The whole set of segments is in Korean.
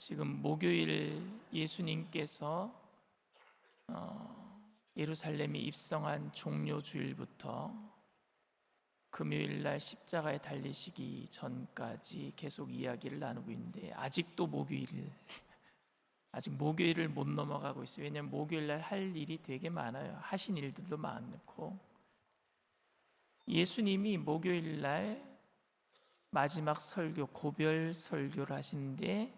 지금 목요일 예수님께서 예루살렘에 입성한 종료 주일부터 금요일 날 십자가에 달리시기 전까지 계속 이야기를 나누고 있는데 아직도 아직 목요일을 못 넘어가고 있어요. 왜냐하면 목요일 날 할 일이 되게 많아요. 하신 일들도 많고, 예수님이 목요일 날 마지막 설교, 고별 설교를 하시는데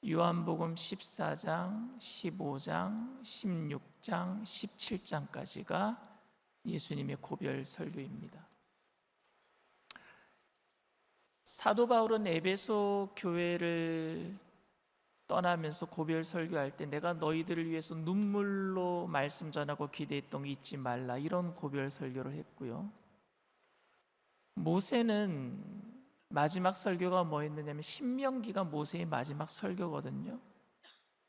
요한복음 14장, 15장, 16장, 17장까지가 예수님의 고별 설교입니다. 사도 바울은 에베소 교회를 떠나면서 고별 설교할 때 내가 너희들을 위해서 눈물로 말씀 전하고 기대했던 거 잊지 말라, 이런 고별 설교를 했고요. 모세는 마지막 설교가 뭐였느냐면 신명기가 모세의 마지막 설교거든요.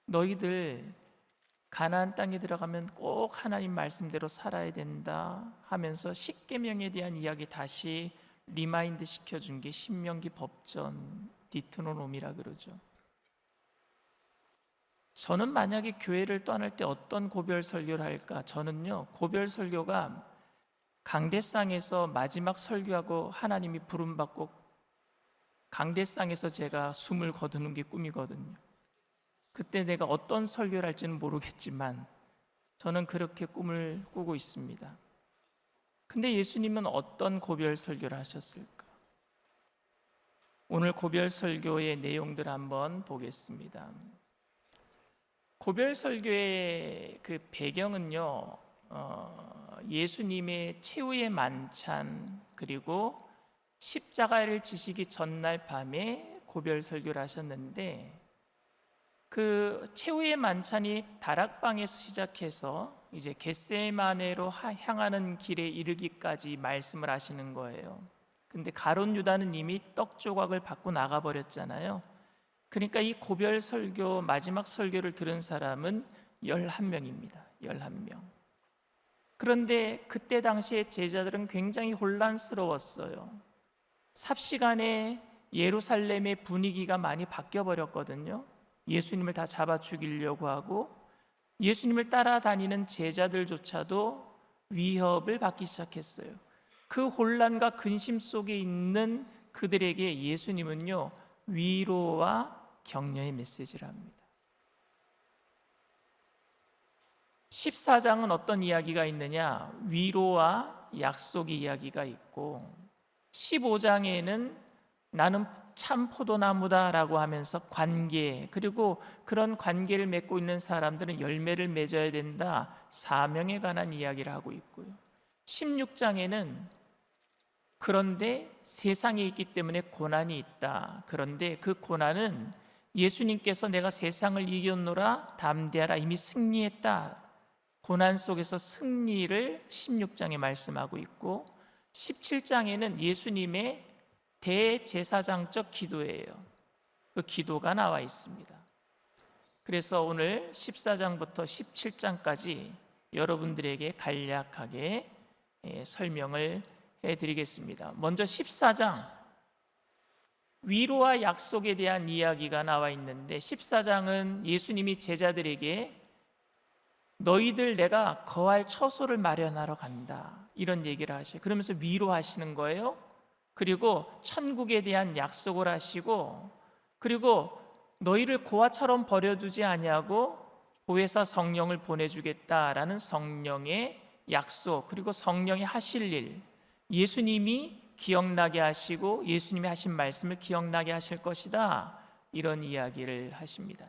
너희들 가나안 땅에 들어가면 꼭 하나님 말씀대로 살아야 된다 하면서 십계명에 대한 이야기 다시 리마인드 시켜준 게 신명기 법전 디트노노미라 그러죠. 저는 만약에 교회를 떠날 때 어떤 고별 설교를 할까? 저는요, 고별 설교가 강대상에서 마지막 설교하고 하나님이 부름받고 강대상에서 제가 숨을 거두는 게 꿈이거든요. 그때 내가 어떤 설교를 할지는 모르겠지만 저는 그렇게 꿈을 꾸고 있습니다. 근데 예수님은 어떤 고별 설교를 하셨을까? 오늘 고별 설교의 내용들 한번 보겠습니다. 고별 설교의 그 배경은요, 예수님의 최후의 만찬, 그리고 십자가를 지시기 전날 밤에 고별 설교를 하셨는데, 그 최후의 만찬이 다락방에서 시작해서 이제 겟세마네로 향하는 길에 이르기까지 말씀을 하시는 거예요. 근데 가룟 유다는 이미 떡 조각을 받고 나가버렸잖아요. 그러니까 이 고별 설교, 마지막 설교를 들은 사람은 11명입니다. 11명. 그런데 그때 당시에 제자들은 굉장히 혼란스러웠어요. 삽시간에 예루살렘의 분위기가 많이 바뀌어 버렸거든요. 예수님을 다 잡아 죽이려고 하고, 예수님을 따라다니는 제자들조차도 위협을 받기 시작했어요. 그 혼란과 근심 속에 있는 그들에게 예수님은요, 위로와 격려의 메시지를 합니다. 14장은 어떤 이야기가 있느냐? 위로와 약속의 이야기가 있고, 15장에는 나는 참 포도나무다라고 하면서 관계, 그리고 그런 관계를 맺고 있는 사람들은 열매를 맺어야 된다, 사명에 관한 이야기를 하고 있고요. 16장에는 그런데 세상에 있기 때문에 고난이 있다, 그런데 그 고난은 예수님께서 내가 세상을 이겼노라 담대하라, 이미 승리했다, 고난 속에서 승리를 16장에 말씀하고 있고, 17장에는 예수님의 대제사장적 기도예요. 그 기도가 나와 있습니다. 그래서 오늘 14장부터 17장까지 여러분들에게 간략하게 설명을 해드리겠습니다. 먼저 14장, 위로와 약속에 대한 이야기가 나와 있는데, 14장은 예수님이 제자들에게 너희들 내가 거할 처소를 마련하러 간다, 이런 얘기를 하셔요. 그러면서 위로하시는 거예요. 그리고 천국에 대한 약속을 하시고, 그리고 너희를 고아처럼 버려두지 아니하고 보혜사 성령을 보내주겠다라는 성령의 약속, 그리고 성령이 하실 일, 예수님이 기억나게 하시고 예수님이 하신 말씀을 기억나게 하실 것이다, 이런 이야기를 하십니다.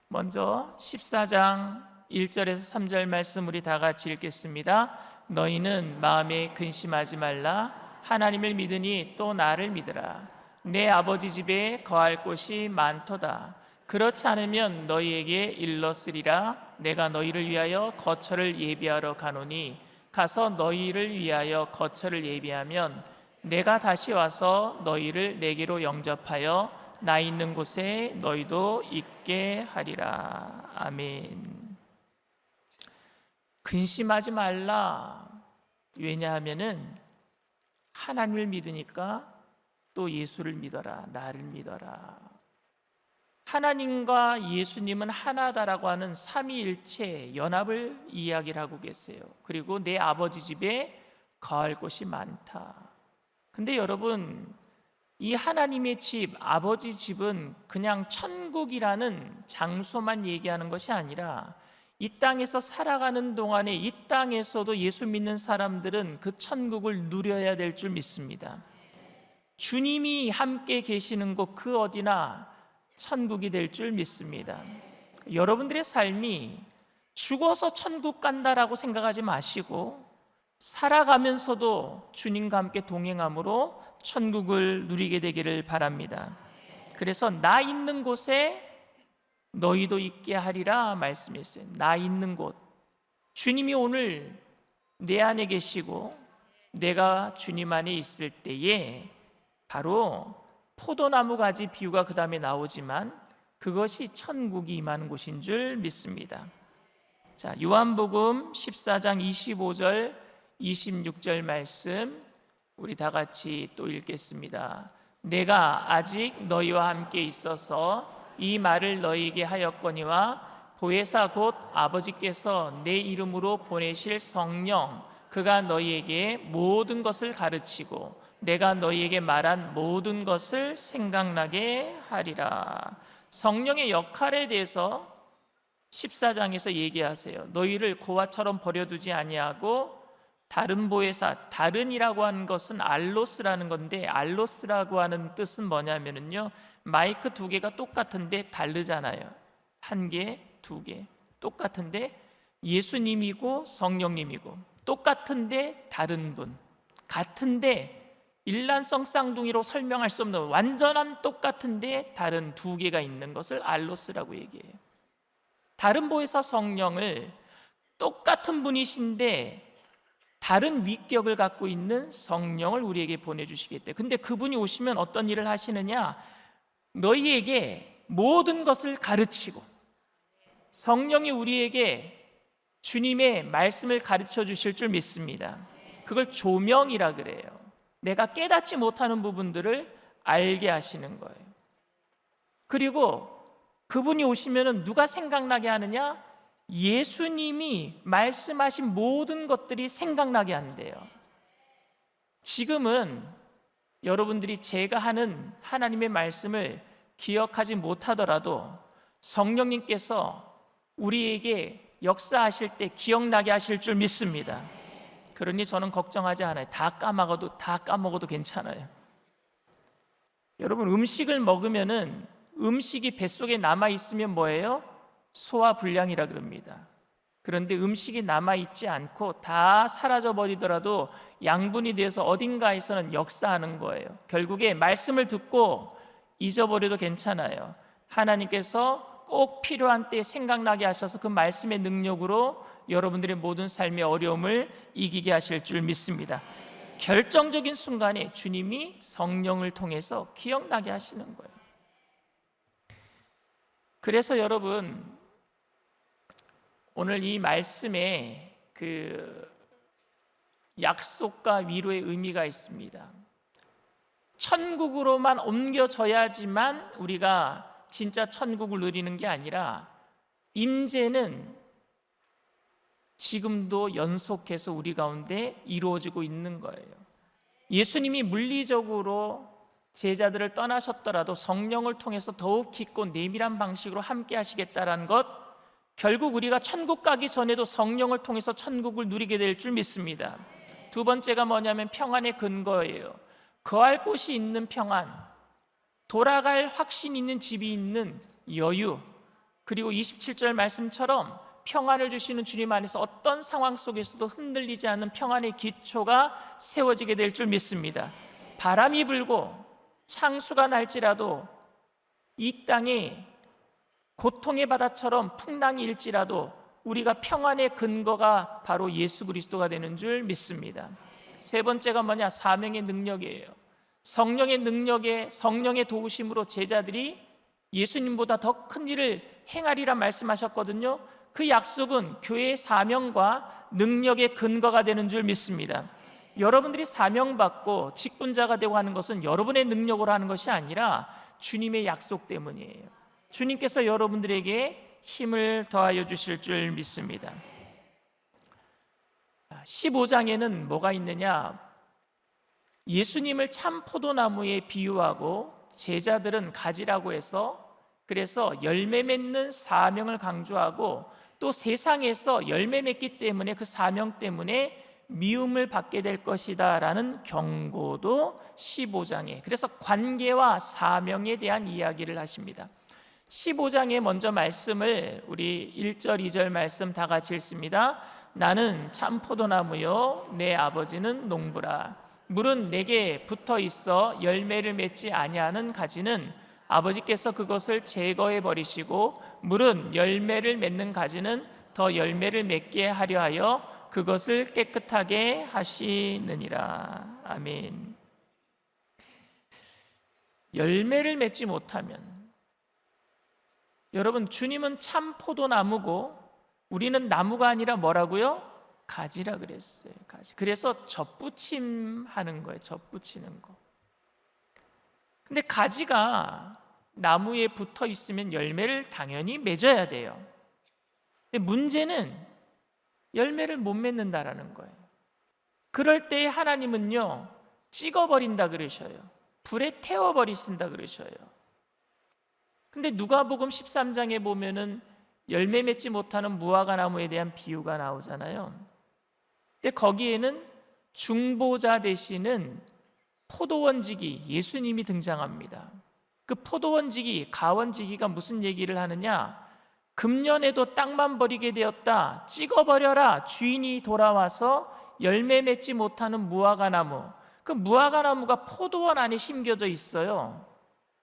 먼저 14장 1절에서 3절 말씀 우리 다 같이 읽겠습니다. 너희는 마음에 근심하지 말라. 하나님을 믿으니 또 나를 믿으라. 내 아버지 집에 거할 곳이 많도다. 그렇지 않으면 너희에게 일렀으리라. 내가 너희를 위하여 거처를 예비하러 가노니 가서 너희를 위하여 거처를 예비하면 내가 다시 와서 너희를 내게로 영접하여 나 있는 곳에 너희도 있게 하리라. 아멘. 근심하지 말라. 왜냐하면은 하나님을 믿으니까 또 예수를 믿어라, 나를 믿어라. 하나님과 예수님은 하나다라고 하는 삼위일체 연합을 이야기를 하고 계세요. 그리고 내 아버지 집에 거할 곳이 많다. 근데 여러분, 이 하나님의 집, 아버지 집은 그냥 천국이라는 장소만 얘기하는 것이 아니라 이 땅에서 살아가는 동안에 이 땅에서도 예수 믿는 사람들은 그 천국을 누려야 될 줄 믿습니다. 주님이 함께 계시는 곳 그 어디나 천국이 될 줄 믿습니다. 여러분들의 삶이 죽어서 천국 간다라고 생각하지 마시고 살아가면서도 주님과 함께 동행함으로 천국을 누리게 되기를 바랍니다. 그래서 나 있는 곳에 너희도 있게 하리라 말씀했어요. 나 있는 곳, 주님이 오늘 내 안에 계시고 내가 주님 안에 있을 때에 바로 포도나무 가지 비유가 그 다음에 나오지만 그것이 천국이 임하는 곳인 줄 믿습니다. 자, 요한복음 14장 25절 26절 말씀 우리 다 같이 또 읽겠습니다. 내가 아직 너희와 함께 있어서 이 말을 너희에게 하였거니와 보혜사 곧 아버지께서 내 이름으로 보내실 성령 그가 너희에게 모든 것을 가르치고 내가 너희에게 말한 모든 것을 생각나게 하리라. 성령의 역할에 대해서 14장에서 얘기하세요. 너희를 고아처럼 버려두지 아니하고 다른 보혜사, 다른이라고 하는 것은 알로스라는 건데 알로스라고 하는 뜻은 뭐냐면요, 마이크 두 개가 똑같은데 다르잖아요. 한 개, 두 개 똑같은데 예수님이고 성령님이고 똑같은데 다른 분, 같은데 일란성 쌍둥이로 설명할 수 없는 완전한 똑같은데 다른 두 개가 있는 것을 알로스라고 얘기해요. 다른 보혜사 성령을 똑같은 분이신데 다른 위격을 갖고 있는 성령을 우리에게 보내주시겠대. 근데 그분이 오시면 어떤 일을 하시느냐? 너희에게 모든 것을 가르치고, 성령이 우리에게 주님의 말씀을 가르쳐 주실 줄 믿습니다. 그걸 조명이라 그래요. 내가 깨닫지 못하는 부분들을 알게 하시는 거예요. 그리고 그분이 오시면 누가 생각나게 하느냐? 예수님이 말씀하신 모든 것들이 생각나게 한대요. 지금은 여러분들이 제가 하는 하나님의 말씀을 기억하지 못하더라도 성령님께서 우리에게 역사하실 때 기억나게 하실 줄 믿습니다. 그러니 저는 걱정하지 않아요. 다 까먹어도 괜찮아요. 여러분, 음식을 먹으면은 음식이 뱃속에 남아 있으면 뭐예요? 소화불량이라 그럽니다. 그런데 음식이 남아있지 않고 다 사라져버리더라도 양분이 되어서 어딘가에서는 역사하는 거예요. 결국에 말씀을 듣고 잊어버려도 괜찮아요. 하나님께서 꼭 필요한 때 생각나게 하셔서 그 말씀의 능력으로 여러분들의 모든 삶의 어려움을 이기게 하실 줄 믿습니다. 결정적인 순간에 주님이 성령을 통해서 기억나게 하시는 거예요. 그래서 여러분, 오늘 이 말씀에 그 약속과 위로의 의미가 있습니다. 천국으로만 옮겨져야지만 우리가 진짜 천국을 누리는 게 아니라 임재는 지금도 연속해서 우리 가운데 이루어지고 있는 거예요. 예수님이 물리적으로 제자들을 떠나셨더라도 성령을 통해서 더욱 깊고 내밀한 방식으로 함께 하시겠다라는 것, 결국 우리가 천국 가기 전에도 성령을 통해서 천국을 누리게 될 줄 믿습니다. 두 번째가 뭐냐면 평안의 근거예요. 거할 곳이 있는 평안, 돌아갈 확신 있는 집이 있는 여유, 그리고 27절 말씀처럼 평안을 주시는 주님 안에서 어떤 상황 속에서도 흔들리지 않는 평안의 기초가 세워지게 될 줄 믿습니다. 바람이 불고 창수가 날지라도 이 땅에 고통의 바다처럼 풍랑이 일지라도 우리가 평안의 근거가 바로 예수 그리스도가 되는 줄 믿습니다. 세 번째가 뭐냐? 사명의 능력이에요. 성령의 능력에 성령의 도우심으로 제자들이 예수님보다 더 큰 일을 행하리라 말씀하셨거든요. 그 약속은 교회의 사명과 능력의 근거가 되는 줄 믿습니다. 여러분들이 사명받고 직분자가 되고 하는 것은 여러분의 능력으로 하는 것이 아니라 주님의 약속 때문이에요. 주님께서 여러분들에게 힘을 더하여 주실 줄 믿습니다. 15장에는 뭐가 있느냐? 예수님을 참 포도나무에 비유하고 제자들은 가지라고 해서 그래서 열매 맺는 사명을 강조하고 또 세상에서 열매 맺기 때문에 그 사명 때문에 미움을 받게 될 것이다 라는 경고도 15장에, 그래서 관계와 사명에 대한 이야기를 하십니다. 15장에 먼저 말씀을 우리 1절 2절 말씀 다 같이 읽습니다. 나는 참 포도나무요 내 아버지는 농부라. 물은 내게 붙어 있어 열매를 맺지 아니하는 가지는 아버지께서 그것을 제거해 버리시고 물은 열매를 맺는 가지는 더 열매를 맺게 하려 하여 그것을 깨끗하게 하시느니라. 아멘. 열매를 맺지 못하면, 여러분, 주님은 참 포도나무고 우리는 나무가 아니라 뭐라고요? 가지라 그랬어요. 가지. 그래서 젖붙임 하는 거예요. 젖붙이는 거. 근데 가지가 나무에 붙어 있으면 열매를 당연히 맺어야 돼요. 근데 문제는 열매를 못 맺는다라는 거예요. 그럴 때 하나님은요, 찍어버린다 그러셔요. 불에 태워버리신다 그러셔요. 근데 누가복음 13장에 보면은 열매 맺지 못하는 무화과 나무에 대한 비유가 나오잖아요. 근데 거기에는 중보자 되시는 포도원지기 예수님이 등장합니다. 그 포도원지기, 가원지기가 무슨 얘기를 하느냐? 금년에도 땅만 버리게 되었다. 찍어버려라. 주인이 돌아와서 열매 맺지 못하는 무화과 나무. 그 무화과 나무가 포도원 안에 심겨져 있어요.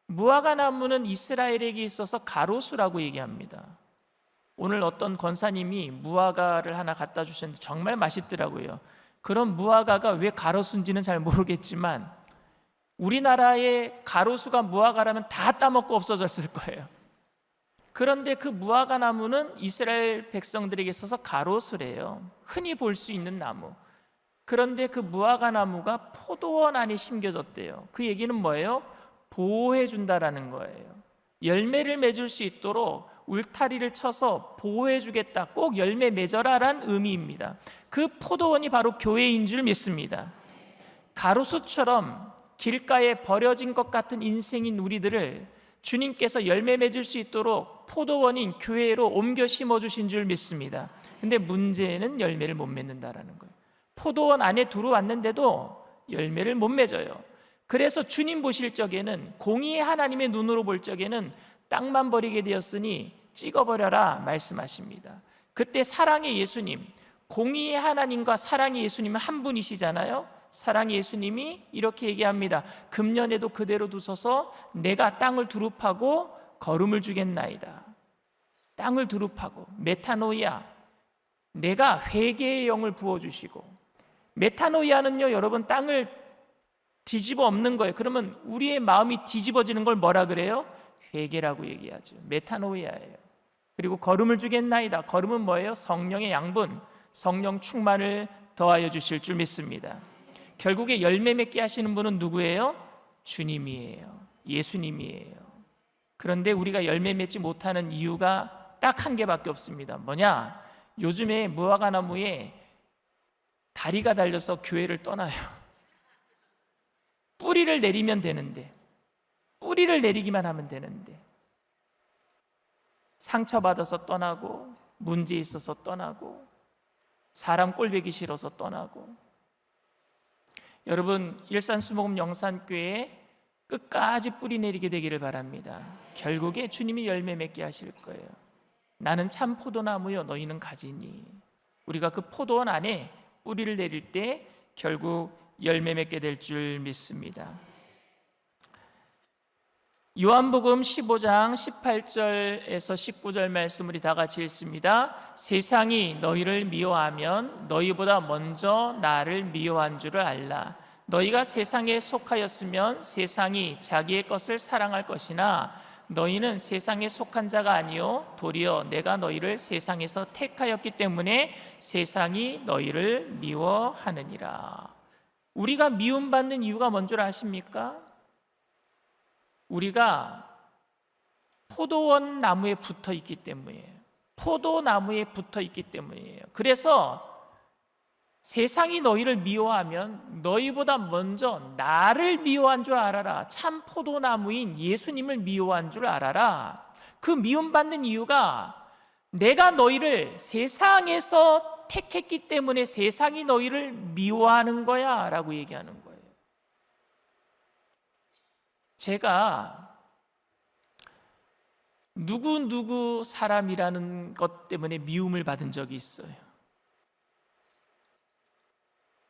무화과 나무는 이스라엘에게 있어서 가로수라고 얘기합니다. 오늘 어떤 권사님이 무화과를 하나 갖다 주셨는데 정말 맛있더라고요. 그런 무화과가 왜 가로수인지는 잘 모르겠지만 우리나라의 가로수가 무화과라면 다 따먹고 없어졌을 거예요. 그런데 그 무화과 나무는 이스라엘 백성들에게 있어서 가로수래요. 흔히 볼 수 있는 나무. 그런데 그 무화과 나무가 포도원 안에 심겨졌대요. 그 얘기는 뭐예요? 보호해 준다라는 거예요. 열매를 맺을 수 있도록 울타리를 쳐서 보호해 주겠다. 꼭 열매 맺어라라는 의미입니다. 그 포도원이 바로 교회인 줄 믿습니다. 가로수처럼 길가에 버려진 것 같은 인생인 우리들을 주님께서 열매 맺을 수 있도록 포도원인 교회로 옮겨 심어주신 줄 믿습니다. 근데 문제는 열매를 못 맺는다라는 거예요. 포도원 안에 들어왔는데도 열매를 못 맺어요. 그래서 주님 보실 적에는, 공의의 하나님의 눈으로 볼 적에는 땅만 버리게 되었으니 찍어버려라 말씀하십니다. 그때 사랑의 예수님, 공의의 하나님과 사랑의 예수님은 한 분이시잖아요. 사랑의 예수님이 이렇게 얘기합니다. 금년에도 그대로 두소서. 내가 땅을 두릅하고 거름을 주겠나이다. 땅을 두릅하고, 메타노이아, 내가 회개의 영을 부어주시고. 메타노이아는요, 여러분, 땅을 뒤집어 엎는 거예요. 그러면 우리의 마음이 뒤집어지는 걸 뭐라 그래요? 회개라고 얘기하죠. 메타노이아예요. 그리고 거름을 주겠나이다. 거름은 뭐예요? 성령의 양분, 성령 충만을 더하여 주실 줄 믿습니다. 결국에 열매 맺게 하시는 분은 누구예요? 주님이에요. 예수님이에요. 그런데 우리가 열매 맺지 못하는 이유가 딱 한 개밖에 없습니다. 뭐냐? 요즘에 무화과 나무에 다리가 달려서 교회를 떠나요. 뿌리를 내리면 되는데, 뿌리를 내리기만 하면 되는데, 상처받아서 떠나고, 문제 있어서 떠나고, 사람 꼴보기 싫어서 떠나고. 여러분, 일산수목음 영산교회에 끝까지 뿌리 내리게 되기를 바랍니다. 결국에 주님이 열매 맺게 하실 거예요. 나는 참 포도나무요 너희는 가지니. 우리가 그 포도원 안에 뿌리를 내릴 때 결국 열매 맺게 될 줄 믿습니다. 요한복음 15장 18절에서 19절 말씀 우리 다 같이 읽습니다. 세상이 너희를 미워하면 너희보다 먼저 나를 미워한 줄을 알라. 너희가 세상에 속하였으면 세상이 자기의 것을 사랑할 것이나 너희는 세상에 속한 자가 아니요 도리어 내가 너희를 세상에서 택하였기 때문에 세상이 너희를 미워하느니라. 우리가 미움받는 이유가 뭔 줄 아십니까? 우리가 포도원 나무에 붙어 있기 때문이에요. 포도나무에 붙어 있기 때문이에요. 그래서 세상이 너희를 미워하면 너희보다 먼저 나를 미워한 줄 알아라. 참 포도나무인 예수님을 미워한 줄 알아라. 그 미움받는 이유가 내가 너희를 세상에서 택했기 때문에 세상이 너희를 미워하는 거야 라고 얘기하는 거예요. 제가 누구 사람이라는 것 때문에 미움을 받은 적이 있어요.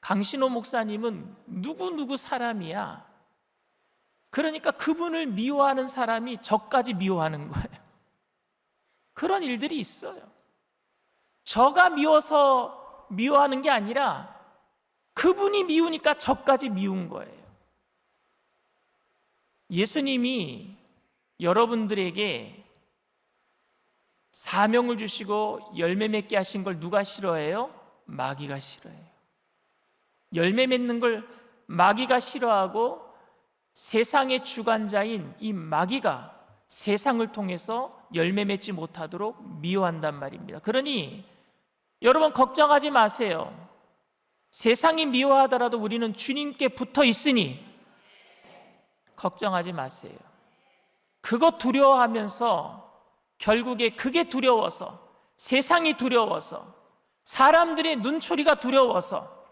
강신호 목사님은 누구 사람이야. 그러니까 그분을 미워하는 사람이 저까지 미워하는 거예요. 그런 일들이 있어요. 저가 미워서 미워하는 게 아니라 그분이 미우니까 저까지 미운 거예요. 예수님이 여러분들에게 사명을 주시고 열매 맺게 하신 걸 누가 싫어해요? 마귀가 싫어해요. 열매 맺는 걸 마귀가 싫어하고 세상의 주관자인 이 마귀가 세상을 통해서 열매 맺지 못하도록 미워한단 말입니다. 그러니 여러분 걱정하지 마세요. 세상이 미워하더라도 우리는 주님께 붙어 있으니 걱정하지 마세요. 그거 두려워하면서 결국에 그게 두려워서, 세상이 두려워서, 사람들의 눈초리가 두려워서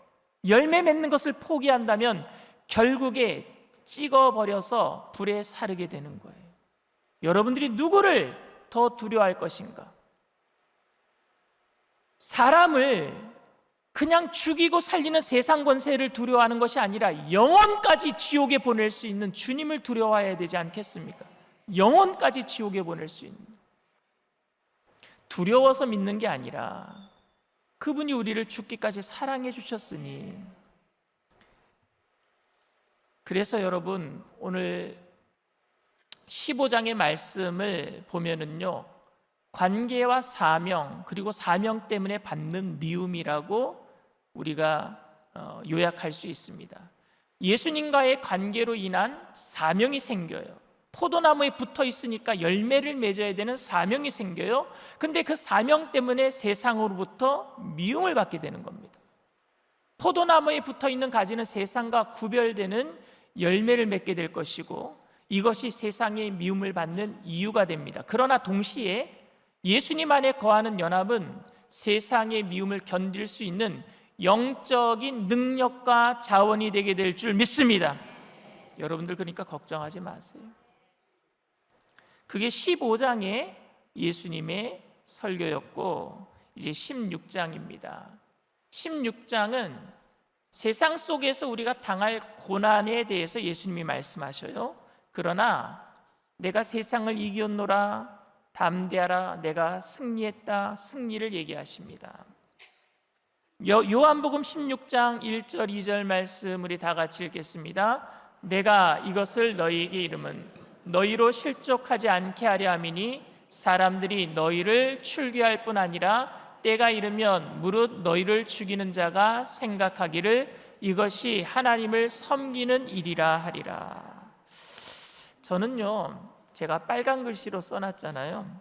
열매 맺는 것을 포기한다면 결국에 찍어버려서 불에 사르게 되는 거예요. 여러분들이 누구를 더 두려워할 것인가? 사람을 그냥 죽이고 살리는 세상 권세를 두려워하는 것이 아니라 영원까지 지옥에 보낼 수 있는 주님을 두려워해야 되지 않겠습니까? 영원까지 지옥에 보낼 수 있는, 두려워서 믿는 게 아니라 그분이 우리를 죽기까지 사랑해 주셨으니. 그래서 여러분 오늘 15장의 말씀을 보면은요, 관계와 사명, 그리고 사명 때문에 받는 미움이라고 우리가 요약할 수 있습니다. 예수님과의 관계로 인한 사명이 생겨요. 포도나무에 붙어 있으니까 열매를 맺어야 되는 사명이 생겨요. 근데 그 사명 때문에 세상으로부터 미움을 받게 되는 겁니다. 포도나무에 붙어 있는 가지는 세상과 구별되는 열매를 맺게 될 것이고, 이것이 세상의 미움을 받는 이유가 됩니다. 그러나 동시에 예수님 안에 거하는 연합은 세상의 미움을 견딜 수 있는 영적인 능력과 자원이 되게 될 줄 믿습니다. 여러분들 그러니까 걱정하지 마세요. 그게 15장의 예수님의 설교였고, 이제 16장입니다. 16장은 세상 속에서 우리가 당할 고난에 대해서 예수님이 말씀하셔요. 그러나 내가 세상을 이겼노라, 담대하라, 내가 승리했다, 승리를 얘기하십니다. 요한복음 16장 1절 2절 말씀 우리 다 같이 읽겠습니다. 내가 이것을 너희에게 이름은 너희로 실족하지 않게 하려 함이니 사람들이 너희를 출교할 뿐 아니라 때가 이르면 무릇 너희를 죽이는 자가 생각하기를 이것이 하나님을 섬기는 일이라 하리라. 저는요, 제가 빨간 글씨로 써놨잖아요.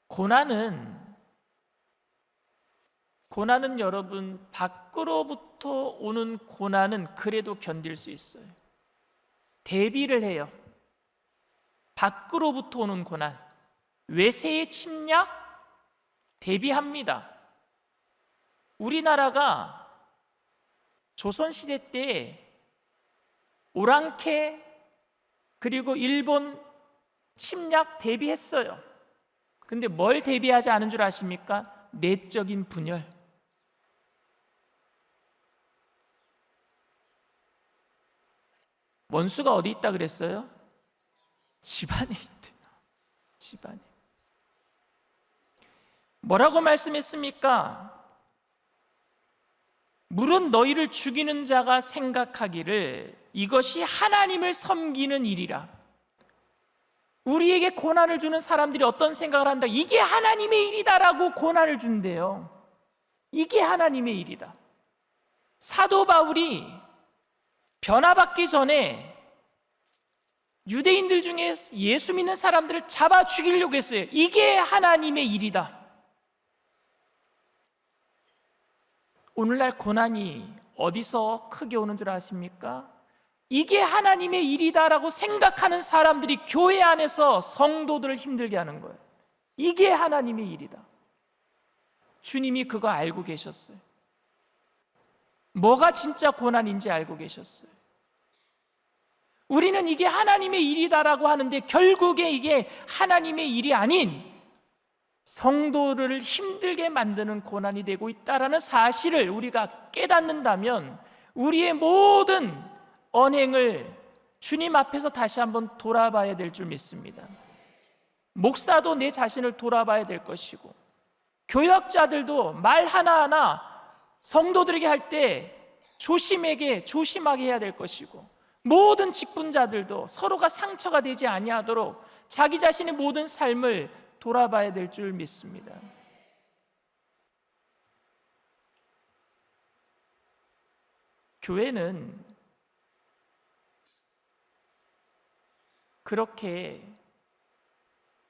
고난은 여러분, 밖으로부터 오는 고난은 그래도 견딜 수 있어요. 대비를 해요. 밖으로부터 오는 고난, 외세의 침략 대비합니다. 우리나라가 조선시대 때 오랑캐 그리고 일본 침략 대비했어요. 근데 뭘 대비하지 않은 줄 아십니까? 내적인 분열. 원수가 어디 있다 그랬어요? 집안에 있대요. 집안에. 뭐라고 말씀했습니까? 물은 너희를 죽이는 자가 생각하기를 이것이 하나님을 섬기는 일이라. 우리에게 고난을 주는 사람들이 어떤 생각을 한다? 이게 하나님의 일이다라고 고난을 준대요. 이게 하나님의 일이다. 사도 바울이 변화받기 전에 유대인들 중에 예수 믿는 사람들을 잡아 죽이려고 했어요. 이게 하나님의 일이다. 오늘날 고난이 어디서 크게 오는 줄 아십니까? 이게 하나님의 일이다라고 생각하는 사람들이 교회 안에서 성도들을 힘들게 하는 거예요. 이게 하나님의 일이다. 주님이 그거 알고 계셨어요. 뭐가 진짜 고난인지 알고 계셨어요. 우리는 이게 하나님의 일이다라고 하는데 결국에 이게 하나님의 일이 아닌 성도를 힘들게 만드는 고난이 되고 있다라는 사실을 우리가 깨닫는다면 우리의 모든 언행을 주님 앞에서 다시 한번 돌아봐야 될 줄 믿습니다. 목사도 내 자신을 돌아봐야 될 것이고, 교역자들도 말 하나하나 성도들에게 할 때 조심하게 해야 될 것이고, 모든 직분자들도 서로가 상처가 되지 아니하도록 자기 자신의 모든 삶을 돌아봐야 될 줄 믿습니다. 교회는 그렇게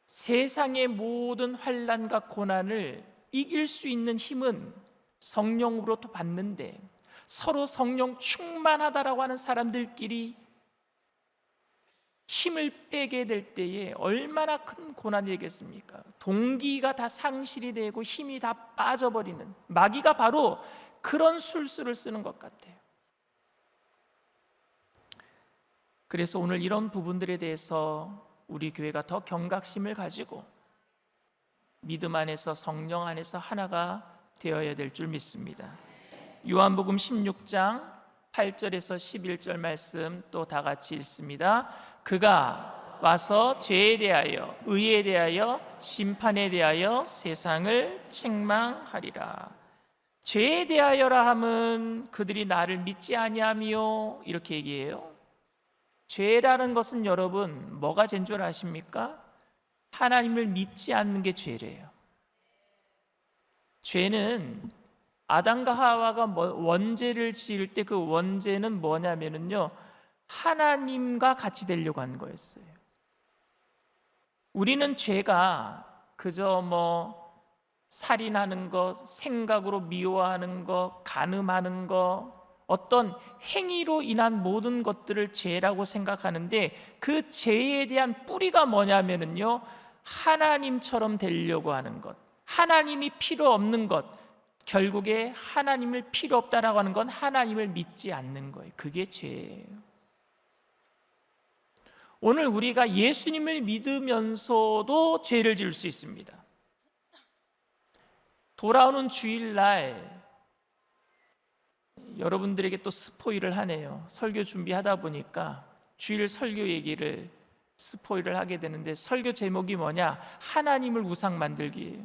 세상의 모든 환난과 고난을 이길 수 있는 힘은 성령으로부터 받는데, 서로 성령 충만하다라고 하는 사람들끼리 힘을 빼게 될 때에 얼마나 큰 고난이겠습니까? 동기가 다 상실이 되고 힘이 다 빠져버리는, 마귀가 바로 그런 술수를 쓰는 것 같아요. 그래서 오늘 이런 부분들에 대해서 우리 교회가 더 경각심을 가지고 믿음 안에서 성령 안에서 하나가 되어야 될 줄 믿습니다. 요한복음 16장 8절에서 11절 말씀 또 다 같이 읽습니다. 그가 와서 죄에 대하여, 의에 대하여, 심판에 대하여 세상을 책망하리라. 죄에 대하여라 함은 그들이 나를 믿지 아니하며, 이렇게 얘기해요. 죄라는 것은 여러분 뭐가 죄인 줄 아십니까? 하나님을 믿지 않는 게 죄래요. 죄는 아담과 하와가 원죄를 지을 때 그 원죄는 뭐냐면요, 하나님과 같이 되려고 한 거였어요. 우리는 죄가 그저 살인하는 것, 생각으로 미워하는 것, 간음하는 것, 어떤 행위로 인한 모든 것들을 죄라고 생각하는데, 그 죄에 대한 뿌리가 뭐냐면요, 하나님처럼 되려고 하는 것, 하나님이 필요 없는 것, 결국에 하나님을 필요 없다라고 하는 건 하나님을 믿지 않는 거예요. 그게 죄예요. 오늘 우리가 예수님을 믿으면서도 죄를 지을 수 있습니다. 돌아오는 주일날 여러분들에게 또 스포일을 하네요. 설교 준비하다 보니까 주일 설교 얘기를 스포일을 하게 되는데, 설교 제목이 뭐냐? 하나님을 우상 만들기예요.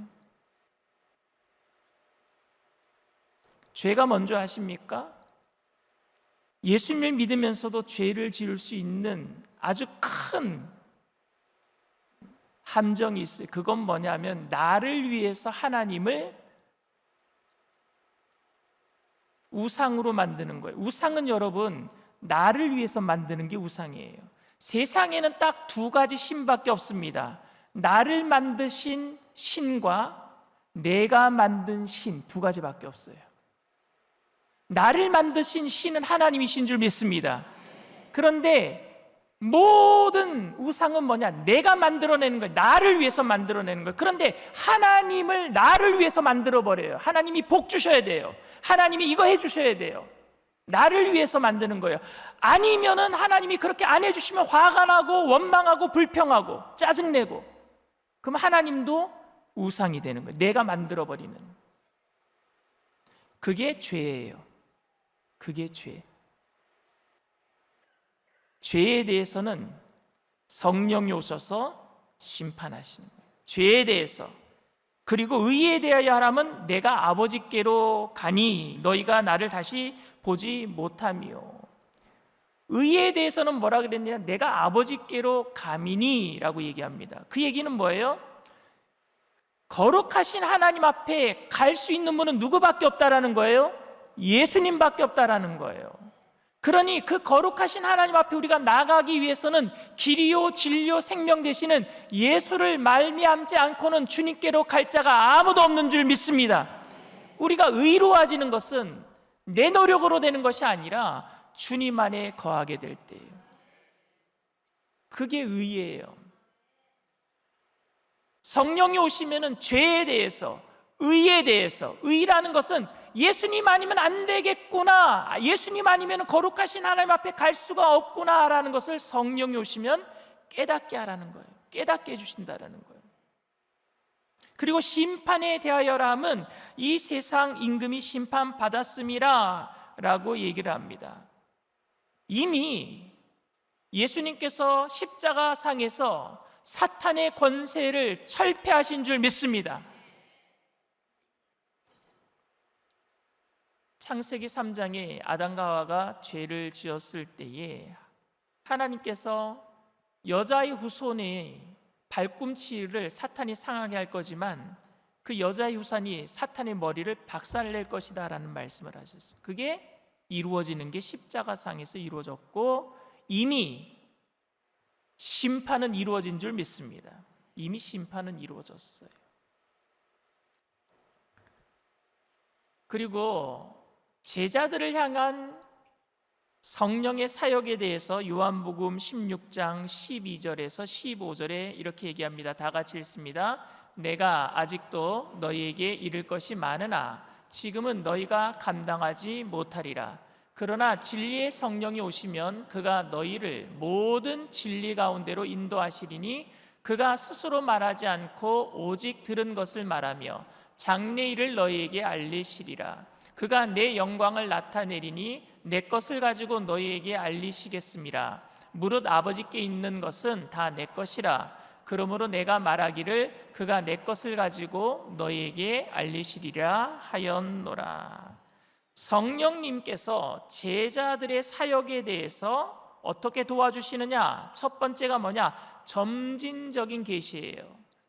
죄가 뭔지 아십니까? 예수님을 믿으면서도 죄를 지을 수 있는 아주 큰 함정이 있어요. 그건 뭐냐면 나를 위해서 하나님을 우상으로 만드는 거예요. 우상은 여러분 나를 위해서 만드는 게 우상이에요. 세상에는 딱 두 가지 신밖에 없습니다. 나를 만드신 신과 내가 만든 신, 두 가지밖에 없어요. 나를 만드신 신은 하나님이신 줄 믿습니다. 그런데 모든 우상은 뭐냐? 내가 만들어내는 거예요. 나를 위해서 만들어내는 거예요. 그런데 하나님을 나를 위해서 만들어버려요. 하나님이 복 주셔야 돼요. 하나님이 이거 해주셔야 돼요. 나를 위해서 만드는 거예요. 아니면은 하나님이 그렇게 안 해주시면 화가 나고 원망하고 불평하고 짜증내고, 그럼 하나님도 우상이 되는 거예요. 내가 만들어버리는. 그게 죄예요. 그게 죄. 죄에 대해서는 성령이 오셔서 심판하시는 거예요. 죄에 대해서. 그리고 의에 대하여 하라면 내가 아버지께로 가니 너희가 나를 다시 보지 못하며. 의에 대해서는 뭐라 그랬냐? 내가 아버지께로 가미니 라고 얘기합니다. 그 얘기는 뭐예요? 거룩하신 하나님 앞에 갈 수 있는 분은 누구밖에 없다라는 거예요? 예수님밖에 없다라는 거예요. 그러니 그 거룩하신 하나님 앞에 우리가 나가기 위해서는 길이요 진리요 생명 되시는 예수를 말미암지 않고는 주님께로 갈 자가 아무도 없는 줄 믿습니다. 우리가 의로워지는 것은 내 노력으로 되는 것이 아니라 주님 안에 거하게 될 때예요. 그게 의예요. 성령이 오시면은 죄에 대해서, 의에 대해서, 의라는 것은 예수님 아니면 안 되겠구나, 예수님 아니면 거룩하신 하나님 앞에 갈 수가 없구나라는 것을 성령이 오시면 깨닫게 하라는 거예요. 깨닫게 해주신다라는 거예요. 그리고 심판에 대하여라 함은 이 세상 임금이 심판받았음이라 라고 얘기를 합니다. 이미 예수님께서 십자가상에서 사탄의 권세를 철폐하신 줄 믿습니다. 창세기 3장에 아담과 하와가 죄를 지었을 때에 하나님께서 여자의 후손의 발꿈치를 사탄이 상하게 할 거지만 그 여자의 후손이 사탄의 머리를 박살낼 것이다 라는 말씀을 하셨어요. 그게 이루어지는 게 십자가상에서 이루어졌고 이미 심판은 이루어진 줄 믿습니다. 이미 심판은 이루어졌어요. 그리고 제자들을 향한 성령의 사역에 대해서 요한복음 16장 12절에서 15절에 이렇게 얘기합니다. 다 같이 읽습니다. 내가 아직도 너희에게 이를 것이 많으나 지금은 너희가 감당하지 못하리라. 그러나 진리의 성령이 오시면 그가 너희를 모든 진리 가운데로 인도하시리니 그가 스스로 말하지 않고 오직 들은 것을 말하며 장래일을 너희에게 알리시리라. 그가 내 영광을 나타내리니 내 것을 가지고 너희에게 알리시겠음이라. 무릇 아버지께 있는 것은 다 내 것이라. 그러므로 내가 말하기를 그가 내 것을 가지고 너희에게 알리시리라 하였노라. 성령님께서 제자들의 사역에 대해서 어떻게 도와주시느냐? 첫 번째가 뭐냐? 점진적인 계시예요.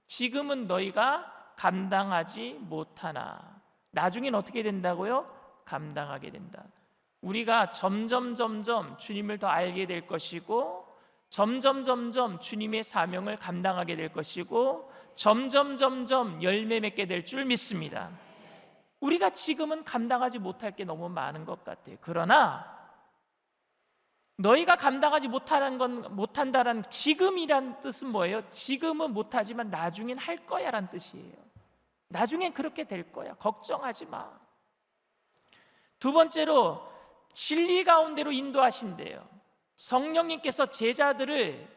지금은 너희가 감당하지 못하나 나중엔 어떻게 된다고요? 감당하게 된다. 우리가 점점 주님을 더 알게 될 것이고 점점 주님의 사명을 감당하게 될 것이고 점점 열매 맺게 될 줄 믿습니다. 우리가 지금은 감당하지 못할 게 너무 많은 것 같아요. 그러나 너희가 감당하지 못한다는 지금이란 뜻은 뭐예요? 지금은 못하지만 나중엔 할 거야 라는 뜻이에요. 나중엔 그렇게 될 거야. 걱정하지 마. 두 번째로 진리 가운데로 인도하신대요. 성령님께서 제자들을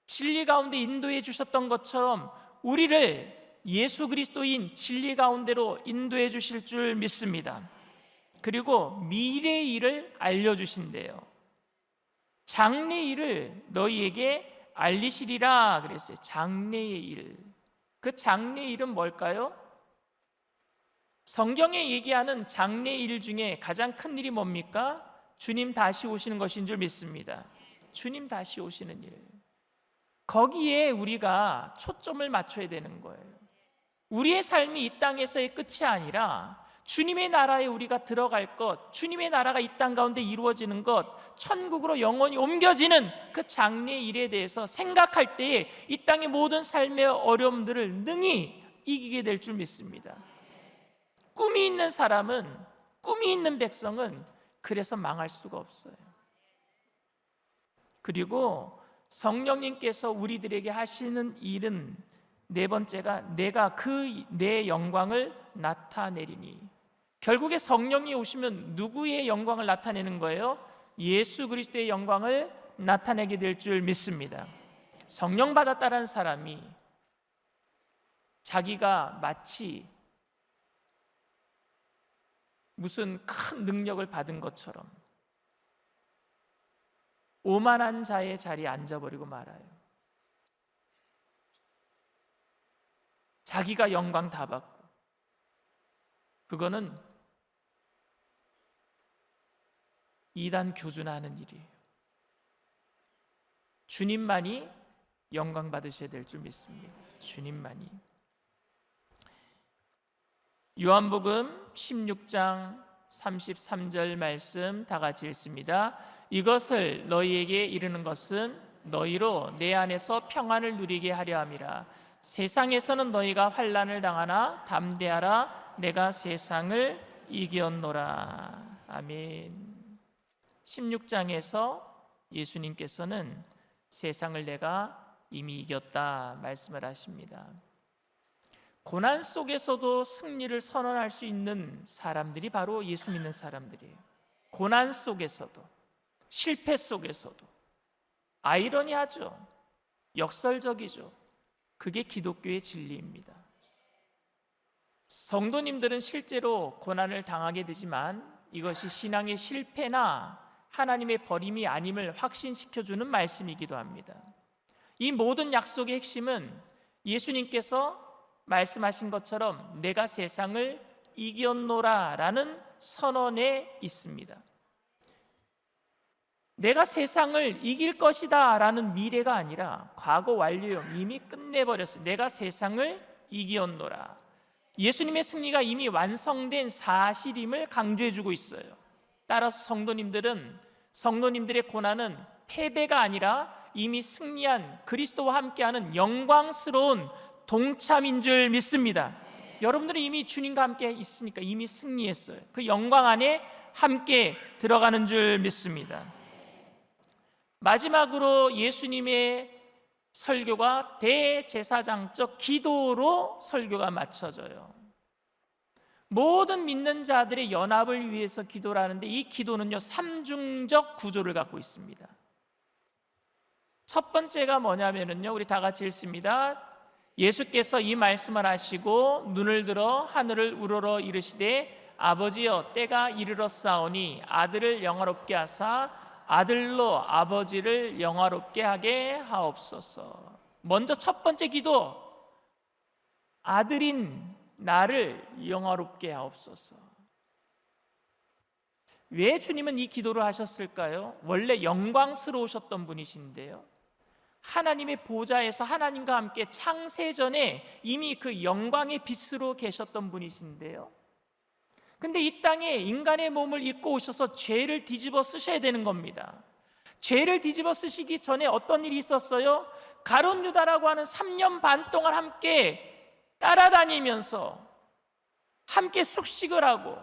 진리 가운데 인도해 주셨던 것처럼 우리를 예수 그리스도인 진리 가운데로 인도해 주실 줄 믿습니다. 그리고 미래의 일을 알려주신대요. 장래의 일을 너희에게 알리시리라 그랬어요. 장래의 일. 그 장래의 일은 뭘까요? 성경에 얘기하는 장래의 일 중에 가장 큰 일이 뭡니까? 주님 다시 오시는 것인 줄 믿습니다. 주님 다시 오시는 일. 거기에 우리가 초점을 맞춰야 되는 거예요. 우리의 삶이 이 땅에서의 끝이 아니라 주님의 나라에 우리가 들어갈 것, 주님의 나라가 이 땅 가운데 이루어지는 것, 천국으로 영원히 옮겨지는 그 장래의 일에 대해서 생각할 때에 이 땅의 모든 삶의 어려움들을 능히 이기게 될 줄 믿습니다. 꿈이 있는 사람은, 꿈이 있는 백성은 그래서 망할 수가 없어요. 그리고 성령님께서 우리들에게 하시는 일은 네 번째가 내가 내 영광을 나타내리니. 결국에 성령이 오시면 누구의 영광을 나타내는 거예요? 예수 그리스도의 영광을 나타내게 될 줄 믿습니다. 성령 받았다는 사람이 자기가 마치 무슨 큰 능력을 받은 것처럼 오만한 자의 자리에 앉아버리고 말아요. 자기가 영광 다 받고. 그거는 이단 교준하는 일이에요. 주님만이 영광 받으셔야 될 줄 믿습니다. 주님만이. 요한복음 16장 33절 말씀 다 같이 읽습니다. 이것을 너희에게 이르는 것은 너희로 내 안에서 평안을 누리게 하려 함이라. 세상에서는 너희가 환난을 당하나 담대하라. 내가 세상을 이겼노라. 아멘. 16장에서 예수님께서는 세상을 내가 이미 이겼다 말씀을 하십니다. 고난 속에서도 승리를 선언할 수 있는 사람들이 바로 예수 믿는 사람들이에요. 고난 속에서도, 실패 속에서도. 아이러니하죠. 역설적이죠. 그게 기독교의 진리입니다. 성도님들은 실제로 고난을 당하게 되지만 이것이 신앙의 실패나 하나님의 버림이 아님을 확신시켜주는 말씀이기도 합니다. 이 모든 약속의 핵심은 예수님께서 말씀하신 것처럼 내가 세상을 이겼노라 라는 선언에 있습니다. 내가 세상을 이길 것이다 라는 미래가 아니라 과거 완료형, 이미 끝내버렸어요. 내가 세상을 이겼노라. 예수님의 승리가 이미 완성된 사실임을 강조해주고 있어요. 따라서 성도님들의 고난은 패배가 아니라 이미 승리한 그리스도와 함께하는 영광스러운 동참인 줄 믿습니다. 여러분들은 이미 주님과 함께 있으니까 이미 승리했어요. 그 영광 안에 함께 들어가는 줄 믿습니다. 마지막으로 예수님의 설교가 대제사장적 기도로 설교가 마쳐져요. 모든 믿는 자들의 연합을 위해서 기도를 하는데 이 기도는요, 삼중적 구조를 갖고 있습니다. 첫 번째가 뭐냐면요, 우리 다 같이 읽습니다. 예수께서 이 말씀을 하시고 눈을 들어 하늘을 우러러 이르시되 아버지여 때가 이르렀사오니 아들을 영화롭게 하사 아들로 아버지를 영화롭게 하게 하옵소서. 먼저 첫 번째 기도, 아들인 나를 영화롭게 하옵소서. 왜 주님은 이 기도를 하셨을까요? 원래 영광스러우셨던 분이신데요, 하나님의 보좌에서 하나님과 함께 창세전에 이미 그 영광의 빛으로 계셨던 분이신데요, 근데 이 땅에 인간의 몸을 입고 오셔서 죄를 뒤집어 쓰셔야 되는 겁니다. 죄를 뒤집어 쓰시기 전에 어떤 일이 있었어요? 가룟 유다라고 하는 3년 반 동안 함께 따라다니면서 함께 숙식을 하고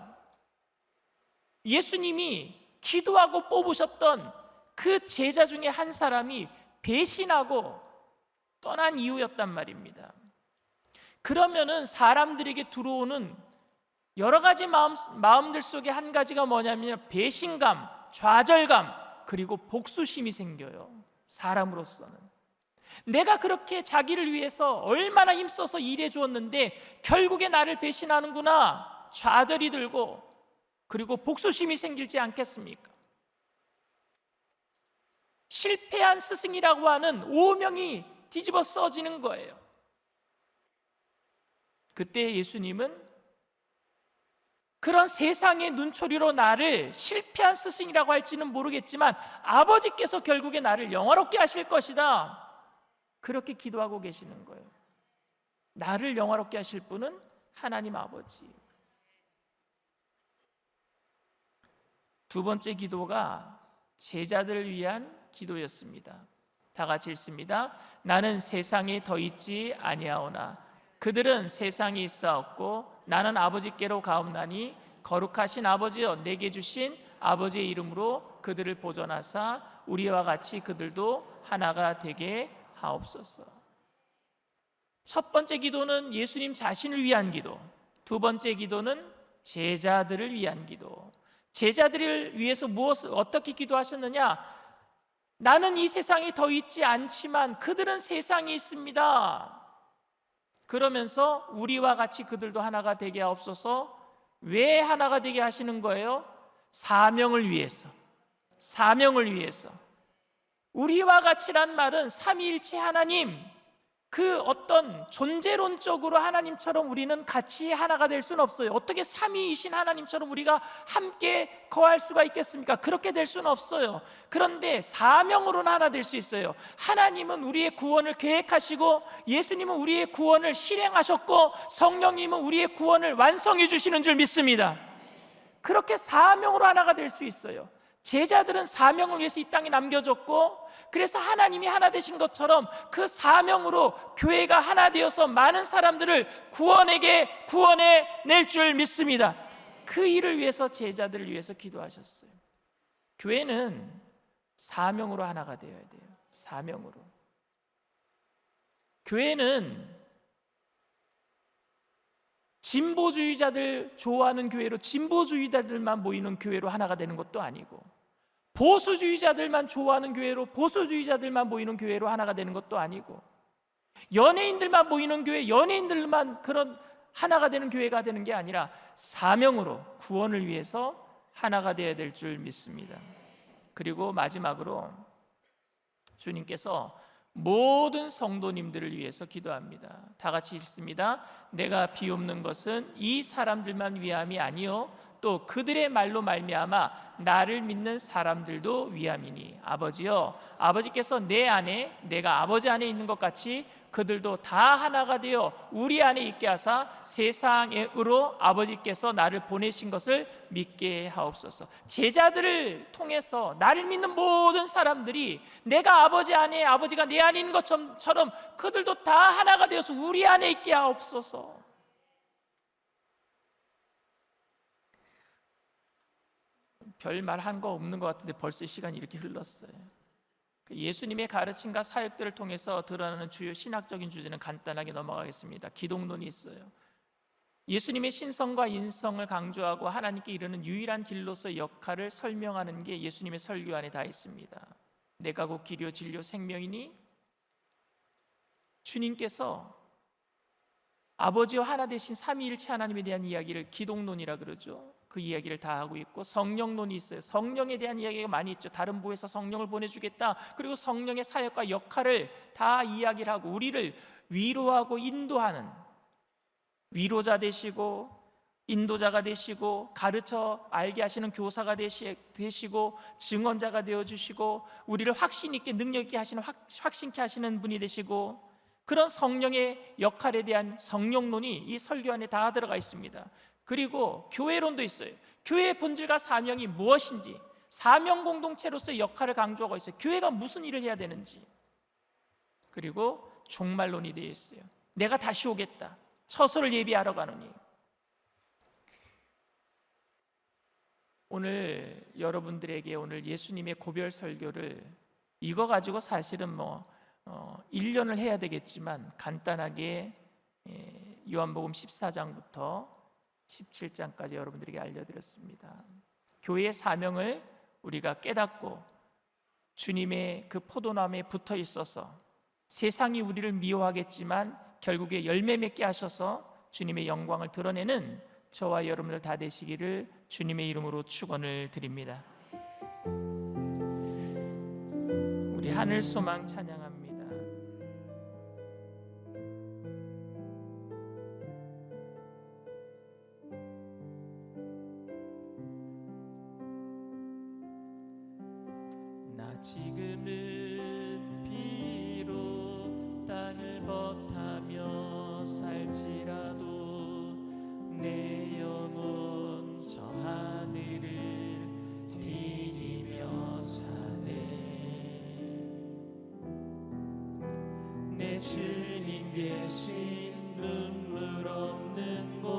예수님이 기도하고 뽑으셨던 그 제자 중에 한 사람이 배신하고 떠난 이유였단 말입니다. 그러면은 사람들에게 들어오는 여러 가지 마음들 속에 한 가지가 뭐냐면 배신감, 좌절감, 그리고 복수심이 생겨요. 사람으로서는 내가 그렇게 자기를 위해서 얼마나 힘써서 일해 주었는데 결국에 나를 배신하는구나, 좌절이 들고 그리고 복수심이 생기지 않겠습니까? 실패한 스승이라고 하는 오명이 뒤집어 써지는 거예요. 그때 예수님은 그런 세상의 눈초리로 나를 실패한 스승이라고 할지는 모르겠지만 아버지께서 결국에 나를 영화롭게 하실 것이다, 그렇게 기도하고 계시는 거예요. 나를 영화롭게 하실 분은 하나님 아버지. 두 번째 기도가 제자들을 위한 기도였습니다. 다 같이 읽습니다. 나는 세상에 더 있지 아니하오나 그들은 세상에 있사옵고 나는 아버지께로 가옵나니 거룩하신 아버지여 내게 주신 아버지의 이름으로 그들을 보존하사 우리와 같이 그들도 하나가 되게 하옵소서. 첫 번째 기도는 예수님 자신을 위한 기도, 두 번째 기도는 제자들을 위한 기도. 제자들을 위해서 어떻게 기도하셨느냐? 나는 이 세상에 더 있지 않지만 그들은 세상에 있습니다. 그러면서 우리와 같이 그들도 하나가 되게 하옵소서. 왜 하나가 되게 하시는 거예요? 사명을 위해서. 사명을 위해서. 우리와 같이란 말은 삼위일체 하나님, 그 어떤 존재론적으로 하나님처럼 우리는 같이 하나가 될 수는 없어요. 어떻게 삼위이신 하나님처럼 우리가 함께 거할 수가 있겠습니까? 그렇게 될 수는 없어요. 그런데 사명으로는 하나 될 수 있어요. 하나님은 우리의 구원을 계획하시고 예수님은 우리의 구원을 실행하셨고 성령님은 우리의 구원을 완성해 주시는 줄 믿습니다. 그렇게 사명으로 하나가 될 수 있어요. 제자들은 사명을 위해서 이 땅에 남겨졌고, 그래서 하나님이 하나 되신 것처럼 그 사명으로 교회가 하나 되어서 많은 사람들을 구원해낼 줄 믿습니다. 그 일을 위해서 제자들을 위해서 기도하셨어요. 교회는 사명으로 하나가 되어야 돼요. 사명으로. 교회는 진보주의자들 좋아하는 교회로, 진보주의자들만 모이는 교회로 하나가 되는 것도 아니고, 보수주의자들만 좋아하는 교회로, 보수주의자들만 모이는 교회로 하나가 되는 것도 아니고, 연예인들만 모이는 교회, 연예인들만 그런 하나가 되는 교회가 되는 게 아니라 사명으로 구원을 위해서 하나가 되어야 될 줄 믿습니다. 그리고 마지막으로 주님께서 모든 성도님들을 위해서 기도합니다. 다 같이 읽습니다. 내가 비옵는 것은 이 사람들만 위함이 아니요 또 그들의 말로 말미암아 나를 믿는 사람들도 위함이니 아버지여, 아버지께서 내 안에 내가 아버지 안에 있는 것 같이 그들도 다 하나가 되어 우리 안에 있게 하사 세상으로 아버지께서 나를 보내신 것을 믿게 하옵소서. 제자들을 통해서 나를 믿는 모든 사람들이 내가 아버지 안에, 아버지가 내 안에 있는 것처럼 그들도 다 하나가 되어서 우리 안에 있게 하옵소서. 별 말 한 거 없는 것 같은데 벌써 시간이 이렇게 흘렀어요. 예수님의 가르침과 사역들을 통해서 드러나는 주요 신학적인 주제는 간단하게 넘어가겠습니다. 기독론이 있어요. 예수님의 신성과 인성을 강조하고 하나님께 이르는 유일한 길로서의 역할을 설명하는 게 예수님의 설교 안에 다 있습니다. 내가 곧 길이요 진리요 생명이니, 주님께서 아버지와 하나 되신 삼위일체 하나님에 대한 이야기를 기독론이라 그러죠. 그 이야기를 다 하고 있고, 성령론이 있어요. 성령에 대한 이야기가 많이 있죠. 다른 부에서 성령을 보내주겠다. 그리고 성령의 사역과 역할을 다 이야기를 하고 우리를 위로하고 인도하는, 위로자 되시고 인도자가 되시고 가르쳐 알게 하시는 교사가 되시고 증언자가 되어주시고 우리를 확신 있게 능력 있게 하시는, 확신케 하시는 분이 되시고, 그런 성령의 역할에 대한 성령론이 이 설교 안에 다 들어가 있습니다. 그리고 교회론도 있어요. 교회의 본질과 사명이 무엇인지, 사명 공동체로서의 역할을 강조하고 있어요. 교회가 무슨 일을 해야 되는지. 그리고 종말론이 되어 있어요. 내가 다시 오겠다, 처소를 예비하러 가노니. 오늘 여러분들에게 오늘 예수님의 고별 설교를 이거 가지고 사실은 1년을 해야 되겠지만 간단하게 요한복음 14장부터 17장까지 여러분들에게 알려드렸습니다. 교회의 사명을 우리가 깨닫고 주님의 그 포도나무에 붙어 있어서 세상이 우리를 미워하겠지만 결국에 열매 맺게 하셔서 주님의 영광을 드러내는 저와 여러분들 다 되시기를 주님의 이름으로 축원을 드립니다. 우리 하늘 소망 찬양합니다. 지금은 비록 땅을 벗하며 살지라도 내 영혼 저 하늘을 디디며 사네. 내 주님 계신 눈물 없는 곳,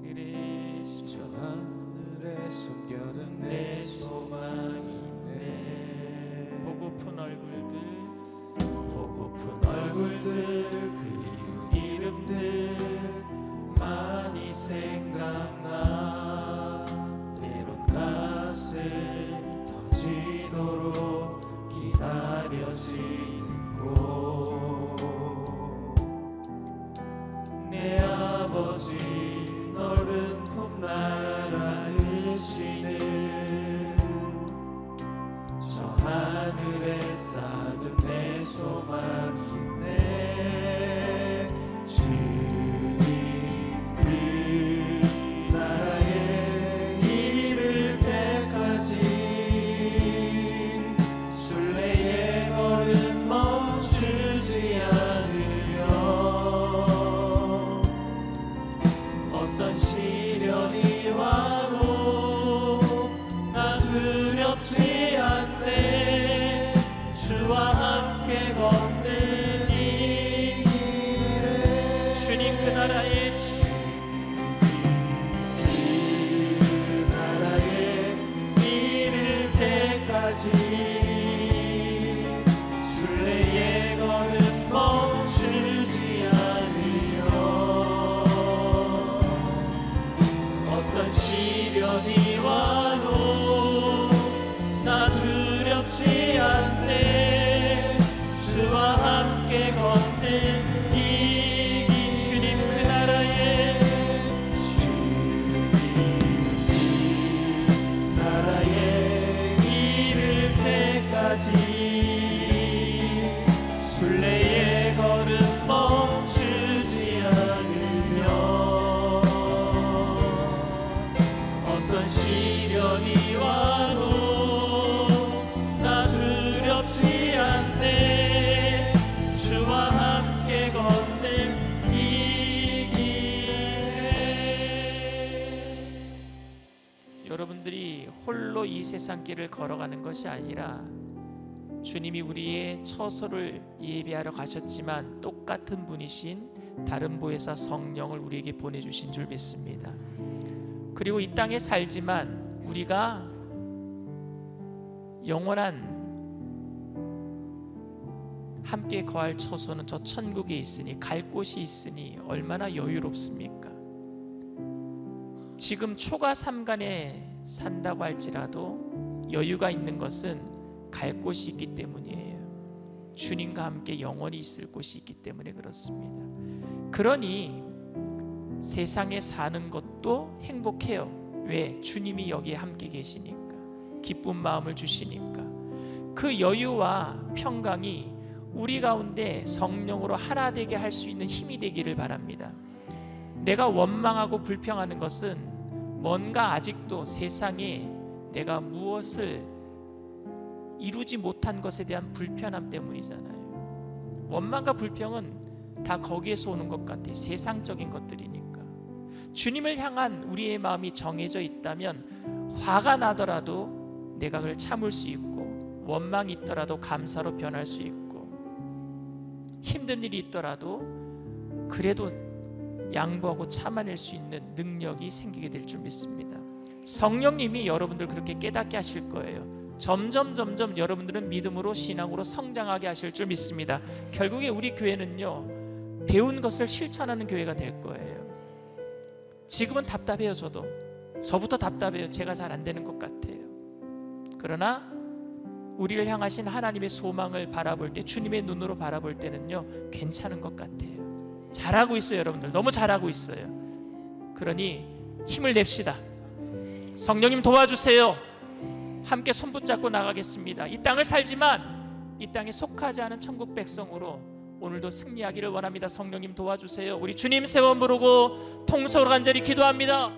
그래서 하늘에 숨겨둔 내 소망이네. 보고픈 얼굴들 그리운 이름들 많이 생각나. 때론 가슴 터지도록 기다려지고, 내 아버지 너른 품날 안으시는 저 하늘에 쌓은 내 소망이네. 주님 그 나라에 이를 때까지 순례의 걸음 멈추지 않으려 와도 나 두렵지 않네. 주와 함께 걷는 이 길에 주님 그 나라에 이를 때까지 순례의 걸음 멈추지 않으려. 어떤 시련이 와도 나 두렵지 않네. 주와 함께 걷는 이 길. 주님 그 나라에 이를 때까지 순례의 걸음 멈추지 않으며. 어떤 시련이 와도 나 두렵지 않네. 주와 함께 걷는 이 길에. 여러분들이 홀로 이 세상 길을 걸어가는 것이 아니라 주님이 우리의 처소를 예비하러 가셨지만 똑같은 분이신 다른 보혜사 성령을 우리에게 보내주신 줄 믿습니다. 그리고 이 땅에 살지만 우리가 영원한 함께 거할 처소는 저 천국에 있으니, 갈 곳이 있으니 얼마나 여유롭습니까? 지금 초가 삼간에 산다고 할지라도 여유가 있는 것은 갈 곳이 있기 때문이에요. 주님과 함께 영원히 있을 곳이 있기 때문에 그렇습니다. 그러니 세상에 사는 것도 행복해요. 왜? 주님이 여기에 함께 계시니까, 기쁜 마음을 주시니까. 그 여유와 평강이 우리 가운데 성령으로 하나 되게 할 수 있는 힘이 되기를 바랍니다. 내가 원망하고 불평하는 것은 뭔가 아직도 세상에 내가 무엇을 이루지 못한 것에 대한 불편함 때문이잖아요. 원망과 불평은 다 거기에서 오는 것 같아요. 세상적인 것들이니까. 주님을 향한 우리의 마음이 정해져 있다면 화가 나더라도 내가 그걸 참을 수 있고, 원망이 있더라도 감사로 변할 수 있고, 힘든 일이 있더라도 그래도 양보하고 참아낼 수 있는 능력이 생기게 될 줄 믿습니다. 성령님이 여러분들 그렇게 깨닫게 하실 거예요. 점점 여러분들은 믿음으로, 신앙으로 성장하게 하실 줄 믿습니다. 결국에 우리 교회는요, 배운 것을 실천하는 교회가 될 거예요. 지금은 답답해요. 저부터 답답해요. 제가 잘 안 되는 것 같아요. 그러나 우리를 향하신 하나님의 소망을 바라볼 때, 주님의 눈으로 바라볼 때는요, 괜찮은 것 같아요. 잘하고 있어요. 여러분들 너무 잘하고 있어요. 그러니 힘을 냅시다. 성령님 도와주세요. 함께 손붙잡고 나가겠습니다. 이 땅을 살지만 이 땅에 속하지 않은 천국 백성으로 오늘도 승리하기를 원합니다. 성령님 도와주세요. 우리 주님 세 번 부르고 통성으로 간절히 기도합니다.